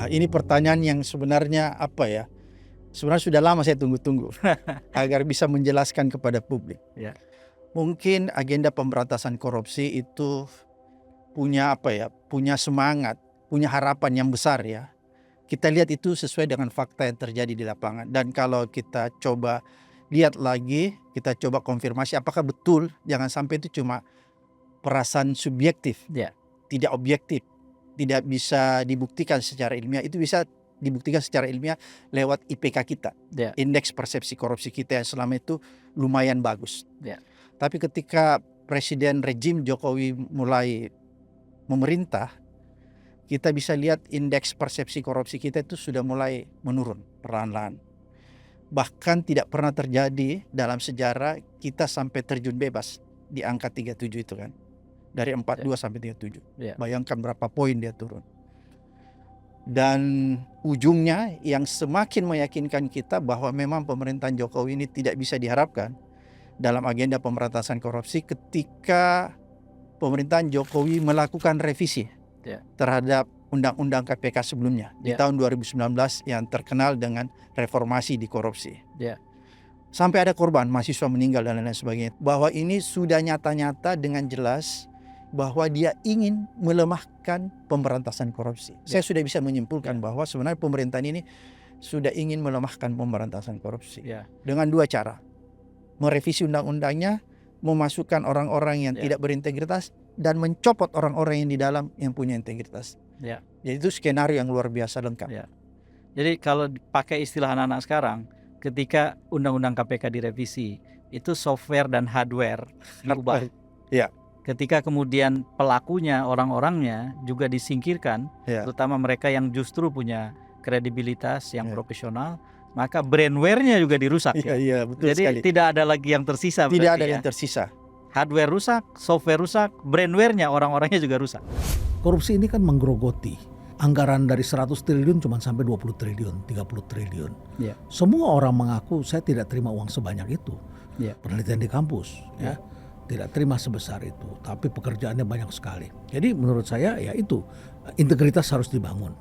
Ini pertanyaan yang sebenarnya sebenarnya sudah lama saya tunggu-tunggu agar bisa menjelaskan kepada publik. Ya. Mungkin agenda pemberantasan korupsi itu punya punya semangat, punya harapan yang besar ya. Kita lihat itu sesuai dengan fakta yang terjadi di lapangan. Dan kalau kita coba lihat lagi, kita coba konfirmasi apakah betul, jangan sampai itu cuma perasaan subjektif, tidak objektif, tidak bisa dibuktikan secara ilmiah. Itu bisa dibuktikan secara ilmiah lewat IPK kita, indeks persepsi korupsi kita yang selama itu lumayan bagus. Tapi ketika Presiden rejim Jokowi mulai memerintah, kita bisa lihat indeks persepsi korupsi kita itu sudah mulai menurun perlahan-lahan. Bahkan tidak pernah terjadi dalam sejarah kita sampai terjun bebas di angka 37 itu kan. Dari 42 sampai 37. Bayangkan berapa poin dia turun. Dan ujungnya yang semakin meyakinkan kita bahwa memang pemerintahan Jokowi ini tidak bisa diharapkan dalam agenda pemberantasan korupsi ketika pemerintahan Jokowi melakukan revisi terhadap undang-undang KPK sebelumnya di tahun 2019 yang terkenal dengan reformasi di korupsi. Sampai ada korban, mahasiswa meninggal dan lain-lain sebagainya. Bahwa ini sudah nyata-nyata dengan jelas bahwa dia ingin melemahkan pemberantasan korupsi. Saya sudah bisa menyimpulkan bahwa sebenarnya pemerintahan ini sudah ingin melemahkan pemberantasan korupsi dengan dua cara. Merevisi undang-undangnya, memasukkan orang-orang yang tidak berintegritas, dan mencopot orang-orang yang di dalam yang punya integritas. Jadi itu skenario yang luar biasa lengkap. Jadi kalau pakai istilah anak-anak sekarang, ketika undang-undang KPK direvisi, itu software dan hardware diubah. Ketika kemudian pelakunya, orang-orangnya juga disingkirkan, terutama mereka yang justru punya kredibilitas yang profesional, maka brandware-nya juga dirusak. Betul. Jadi sekali. Tidak ada lagi yang tersisa. Tidak ada yang tersisa. Hardware rusak, software rusak, brandware-nya, orang-orangnya juga rusak. Korupsi ini kan menggerogoti. Anggaran dari 100 triliun cuma sampai 20 triliun, 30 triliun. Semua orang mengaku saya tidak terima uang sebanyak itu. Penelitian di kampus tidak terima sebesar itu, tapi pekerjaannya banyak sekali. Jadi menurut saya ya itu, integritas harus dibangun.